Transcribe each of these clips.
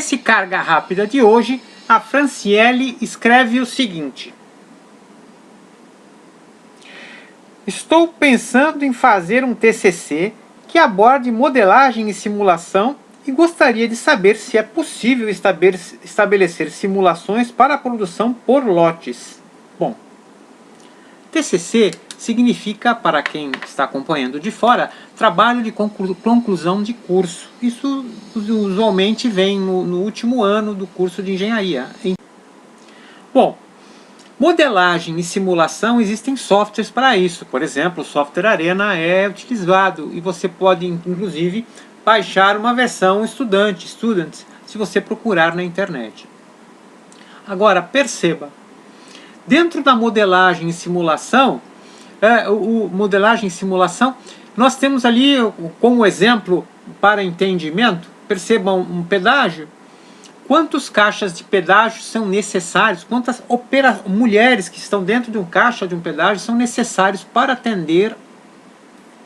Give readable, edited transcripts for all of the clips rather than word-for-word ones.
nesse Carga Rápida de hoje, a Franciele escreve o seguinte: estou pensando em fazer um TCC que aborde modelagem e simulação e gostaria de saber se é possível estabelecer simulações para a produção por lotes. Bom, TCC significa, para quem está acompanhando de fora, trabalho de conclusão de curso. Isso usualmente vem no último ano do curso de engenharia. Bom, modelagem e simulação, existem softwares para isso. Por exemplo, o software Arena é utilizado e você pode, inclusive, baixar uma versão student, se você procurar na internet. Agora, perceba, dentro da modelagem e simulação, nós temos ali como exemplo para entendimento, percebam um pedágio. Quantos caixas de pedágio são necessários? Quantas mulheres que estão dentro de um caixa de um pedágio são necessários para atender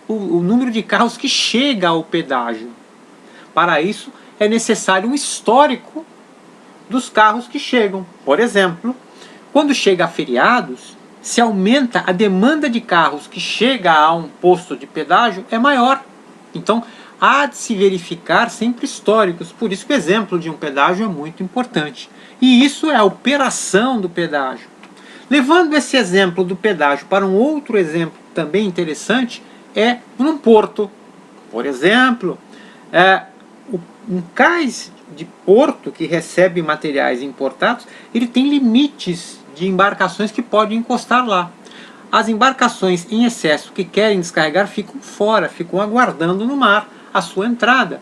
o número de carros que chega ao pedágio? Para isso é necessário um histórico dos carros que chegam. Por exemplo, quando chega a feriados, se aumenta a demanda de carros que chega a um posto de pedágio, é maior. Então, há de se verificar sempre históricos. Por isso que o exemplo de um pedágio é muito importante. E isso é a operação do pedágio. Levando esse exemplo do pedágio para um outro exemplo também interessante, é num porto. Por exemplo, um cais de porto que recebe materiais importados, ele tem limites de embarcações que podem encostar lá. As embarcações em excesso que querem descarregar ficam fora, ficam aguardando no mar a sua entrada.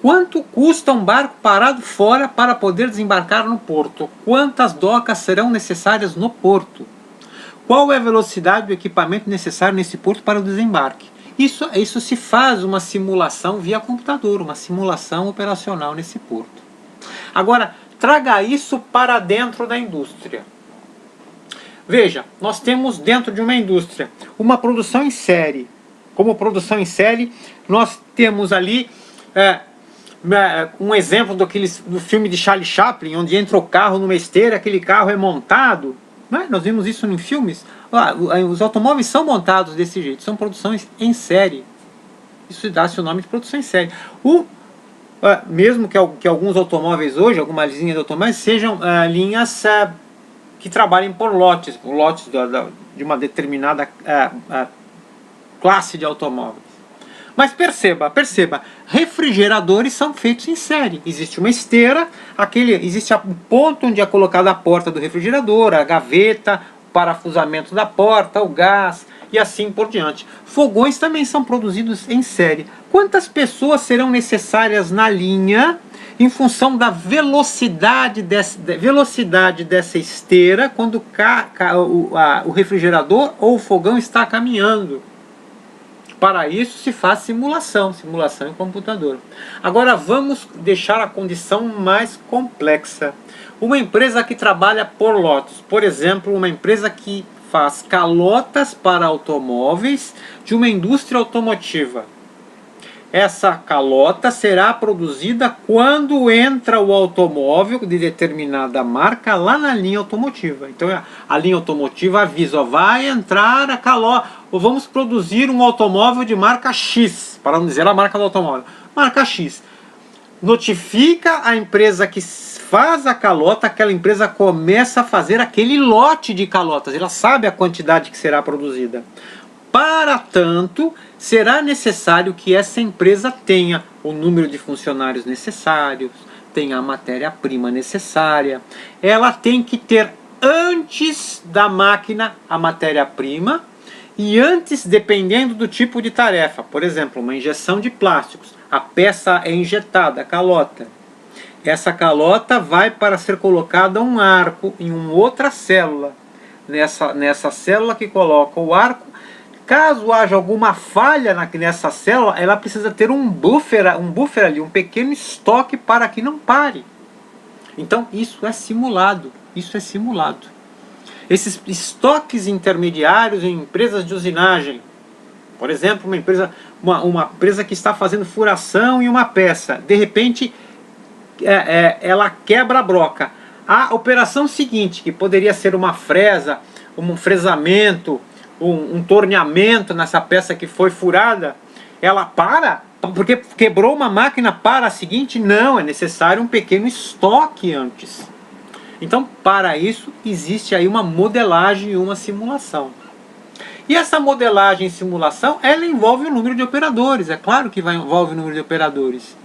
Quanto custa um barco parado fora para poder desembarcar no porto? Quantas docas serão necessárias no porto? Qual é a velocidade do equipamento necessário nesse porto para o desembarque? Isso se faz uma simulação via computador, uma simulação operacional nesse porto. Agora, traga isso para dentro da indústria. Veja, nós temos dentro de uma indústria uma produção em série. Como produção em série, nós temos ali um exemplo do filme de Charlie Chaplin, onde entra o carro numa esteira, aquele carro é montado. Né? Nós vimos isso em filmes. Os automóveis são montados desse jeito, são produções em série. Isso dá-se o nome de produção em série. Mesmo que alguns automóveis hoje, algumas linhas de automóveis, sejam linhas que trabalhem por lotes de uma determinada classe de automóveis. Mas perceba, refrigeradores são feitos em série. Existe uma esteira, existe o ponto onde é colocada a porta do refrigerador, a gaveta, o parafusamento da porta, o gás e assim por diante. Fogões também são produzidos em série. Quantas pessoas serão necessárias na linha em função da velocidade dessa esteira quando o refrigerador ou o fogão está caminhando? Para isso se faz simulação em computador. Agora vamos deixar a condição mais complexa. Uma empresa que trabalha por lotes, por exemplo, uma empresa que faz calotas para automóveis de uma indústria automotiva. Essa calota será produzida quando entra o automóvel de determinada marca lá na linha automotiva. Então a linha automotiva avisa, vai entrar a calota, ou vamos produzir um automóvel de marca X, para não dizer a marca do automóvel, marca X. Notifica a empresa que faz a calota, aquela empresa começa a fazer aquele lote de calotas, ela sabe a quantidade que será produzida. Para tanto, será necessário que essa empresa tenha o número de funcionários necessários, tenha a matéria-prima necessária. Ela tem que ter antes da máquina a matéria-prima e antes, dependendo do tipo de tarefa. Por exemplo, uma injeção de plásticos. A peça é injetada, a calota. Essa calota vai para ser colocada um arco em uma outra célula. Nessa célula que coloca o arco, caso haja alguma falha nessa célula, ela precisa ter um buffer ali, um pequeno estoque para que não pare. Então isso é simulado. Esses estoques intermediários em empresas de usinagem, por exemplo, uma empresa que está fazendo furação em uma peça, de repente ela quebra a broca. A operação seguinte, que poderia ser uma fresa, um fresamento, um torneamento nessa peça que foi furada, ela para, porque quebrou uma máquina para a seguinte? Não, é necessário um pequeno estoque antes. Então, para isso, existe aí uma modelagem e uma simulação. E essa modelagem e simulação, ela envolve o número de operadores. É claro que envolve o número de operadores.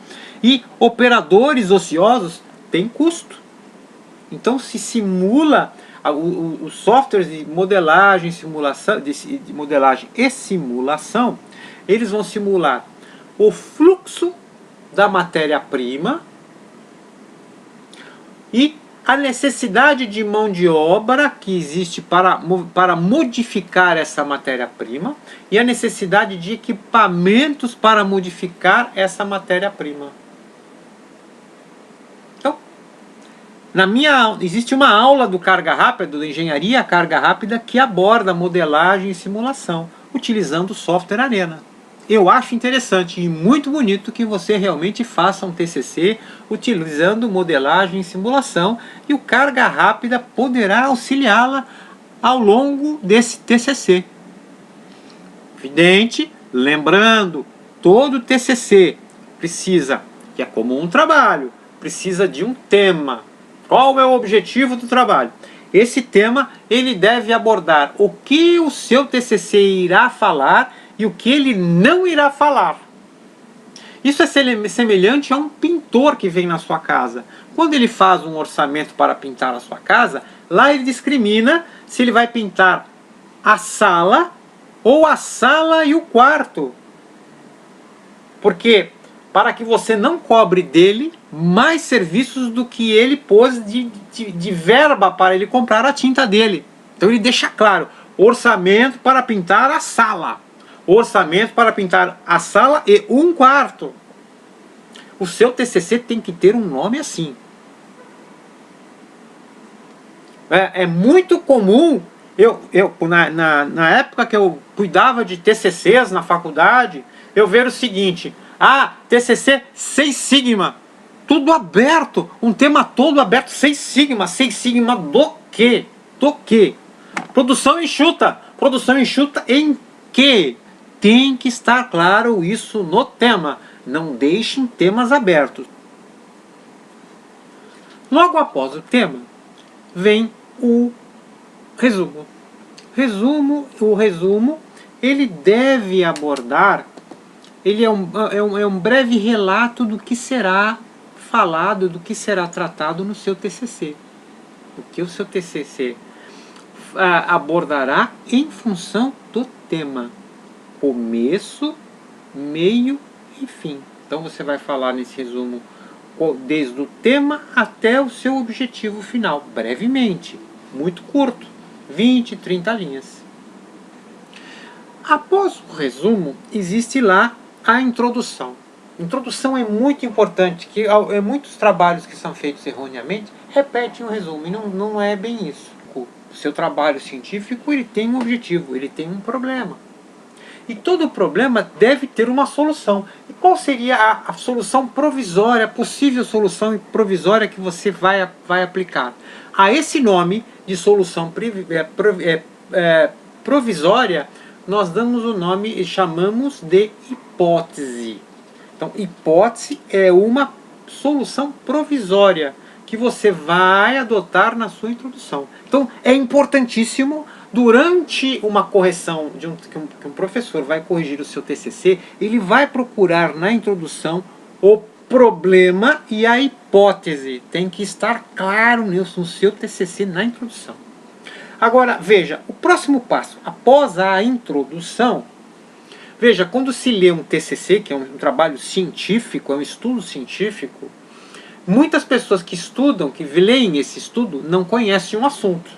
E operadores ociosos têm custo. Então, se simula os softwares de modelagem, simulação, de modelagem e simulação, eles vão simular o fluxo da matéria-prima e a necessidade de mão de obra que existe para modificar essa matéria-prima e a necessidade de equipamentos para modificar essa matéria-prima. Então, existe uma aula do Carga Rápida, do Engenharia Carga Rápida, que aborda modelagem e simulação, utilizando o software Arena. Eu acho interessante e muito bonito que você realmente faça um TCC utilizando modelagem e simulação, e o Carga Rápida poderá auxiliá-la ao longo desse TCC. Evidente, lembrando, todo TCC precisa, que é como um trabalho, precisa de um tema. Qual é o objetivo do trabalho? Esse tema ele deve abordar o que o seu TCC irá falar e o que ele não irá falar. Isso é semelhante a um pintor que vem na sua casa. Quando ele faz um orçamento para pintar a sua casa, lá ele discrimina se ele vai pintar a sala ou a sala e o quarto. Porque para que você não cobre dele mais serviços do que ele pôs de verba para ele comprar a tinta dele. Então ele deixa claro, orçamento para pintar a sala. Orçamento para pintar a sala e um quarto. O seu TCC tem que ter um nome assim. É muito comum, na época que eu cuidava de TCCs na faculdade, eu ver o seguinte: TCC 6 Sigma, tudo aberto, um tema todo aberto, 6 Sigma do quê? Do quê? Produção enxuta em quê? Tem que estar claro isso no tema. Não deixem temas abertos. Logo após o tema, vem o resumo. O resumo, ele deve abordar, ele é um breve relato do que será falado, do que será tratado no seu TCC. O que o seu TCC abordará em função do tema. Começo, meio e fim. Então você vai falar nesse resumo desde o tema até o seu objetivo final, brevemente, muito curto, 20, 30 linhas. Após o resumo, existe lá a introdução. Introdução é muito importante, que muitos trabalhos que são feitos erroneamente repetem o resumo, e não é bem isso. O seu trabalho científico ele tem um objetivo, ele tem um problema. E todo problema deve ter uma solução. E qual seria a solução provisória, a possível solução provisória que você vai aplicar? A esse nome de solução provisória, nós damos o nome e chamamos de hipótese. Então, hipótese é uma solução provisória que você vai adotar na sua introdução. Então, é importantíssimo, durante uma correção que um professor vai corrigir o seu TCC, ele vai procurar na introdução o problema e a hipótese. Tem que estar claro nisso no seu TCC na introdução. Agora, veja, o próximo passo, após a introdução, veja, quando se lê um TCC, que é um trabalho científico, é um estudo científico, muitas pessoas que estudam, que leem esse estudo, não conhecem um assunto.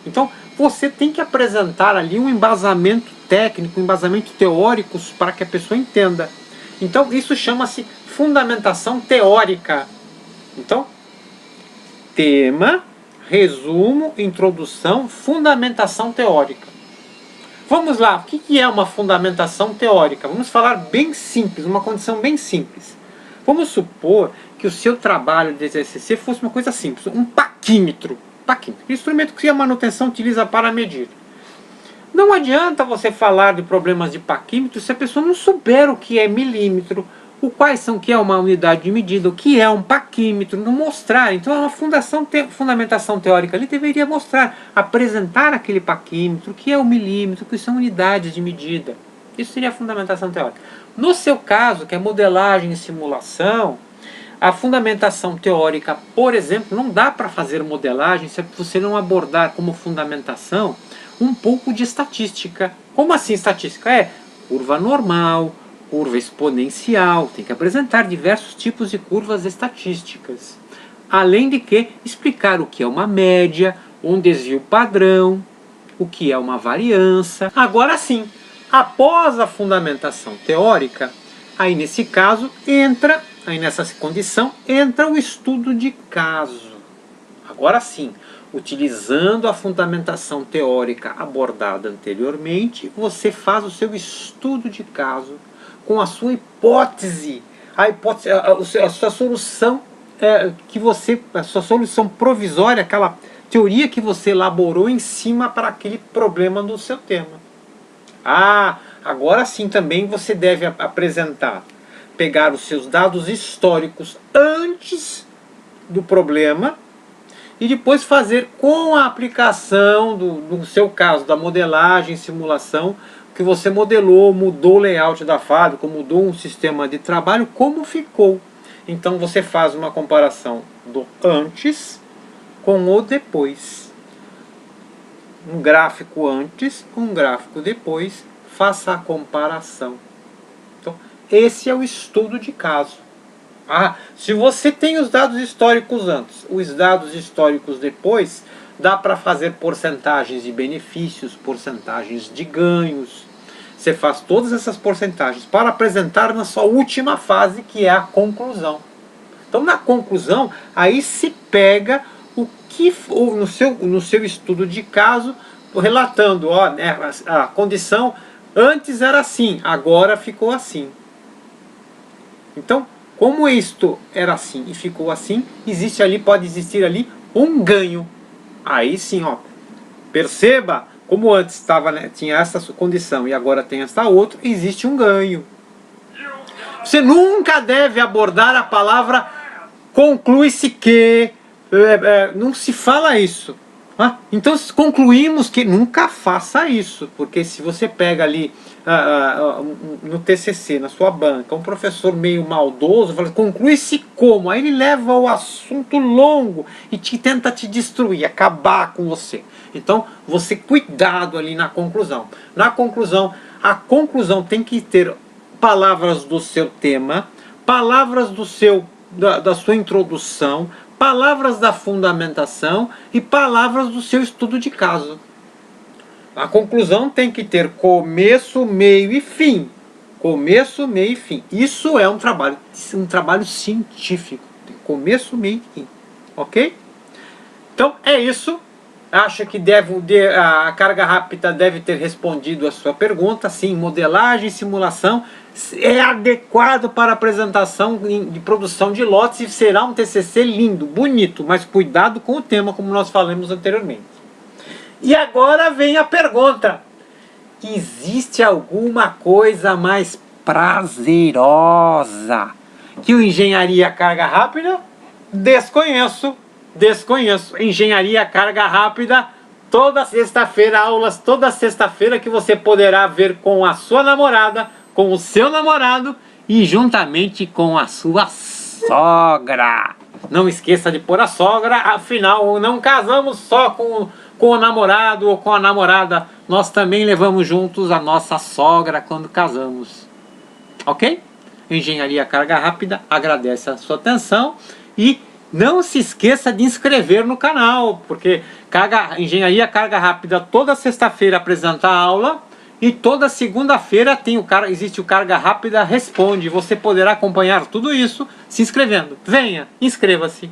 Então, você tem que apresentar ali um embasamento técnico, um embasamento teórico para que a pessoa entenda. Então, isso chama-se fundamentação teórica. Então, tema, resumo, introdução, fundamentação teórica. Vamos lá, o que é uma fundamentação teórica? Vamos falar bem simples, uma condição bem simples. Vamos supor que o seu trabalho de TCC fosse uma coisa simples, um paquímetro. Instrumento que a manutenção utiliza para medir. Não adianta você falar de problemas de paquímetro se a pessoa não souber o que é milímetro, o que é uma unidade de medida, o que é um paquímetro, não mostrar. Então a fundamentação teórica ali deveria mostrar, apresentar aquele paquímetro, o que é o milímetro, o que são unidades de medida. Isso seria a fundamentação teórica. No seu caso, que é modelagem e simulação, a fundamentação teórica, por exemplo, não dá para fazer modelagem se você não abordar como fundamentação um pouco de estatística. Como assim estatística? É curva normal, curva exponencial, tem que apresentar diversos tipos de curvas estatísticas. Além de que explicar o que é uma média, um desvio padrão, o que é uma variância. Agora sim, após a fundamentação teórica, aí nesse caso aí nessa condição entra o estudo de caso. Agora sim, utilizando a fundamentação teórica abordada anteriormente, você faz o seu estudo de caso com a sua hipótese, a sua solução a sua solução provisória, aquela teoria que você elaborou em cima para aquele problema do seu tema. Agora sim também você deve pegar os seus dados históricos antes do problema e depois fazer com a aplicação do seu caso, da modelagem, simulação, que você modelou, mudou o layout da fábrica, mudou um sistema de trabalho, como ficou. Então você faz uma comparação do antes com o depois. Um gráfico antes, um gráfico depois, faça a comparação. Então, esse é o estudo de caso. Se você tem os dados históricos antes, os dados históricos depois, dá para fazer porcentagens de benefícios, porcentagens de ganhos. Você faz todas essas porcentagens para apresentar na sua última fase, que é a conclusão. Então, na conclusão, aí se pega o que no seu estudo de caso, relatando, a condição antes era assim, agora ficou assim. Então, como isto era assim e ficou assim, pode existir ali um ganho. Aí sim, perceba, como antes tinha essa condição e agora tem esta outra, existe um ganho. Você nunca deve abordar a palavra conclui-se que, não se fala isso. Então concluímos que nunca faça isso, porque se você pega ali no TCC, na sua banca, um professor meio maldoso, fala, conclui-se como? Aí ele leva o assunto longo e tenta te destruir, acabar com você. Então, cuidado ali na conclusão. Na conclusão, a conclusão tem que ter palavras do seu tema, palavras da sua introdução, palavras da fundamentação e palavras do seu estudo de caso. A conclusão tem que ter começo, meio e fim. Começo, meio e fim. Isso é um trabalho científico. Tem começo, meio e fim. Ok? Então é isso. Acho que a carga rápida deve ter respondido a sua pergunta. Sim, modelagem e simulação é adequado para apresentação de produção de lotes e será um TCC lindo, bonito, mas cuidado com o tema, como nós falamos anteriormente. E agora vem a pergunta: existe alguma coisa mais prazerosa que o Engenharia Carga Rápida? Desconheço. Engenharia Carga Rápida, toda sexta-feira, aulas toda sexta-feira que você poderá ver com a sua namorada, com o seu namorado e juntamente com a sua sogra. Não esqueça de pôr a sogra, afinal não casamos só com o namorado ou com a namorada, nós também levamos juntos a nossa sogra quando casamos. Ok? Engenharia Carga Rápida agradece a sua atenção e não se esqueça de inscrever no canal, porque Engenharia Carga Rápida toda sexta-feira apresenta a aula e toda segunda-feira existe o Carga Rápida Responde. Você poderá acompanhar tudo isso se inscrevendo. Venha, inscreva-se.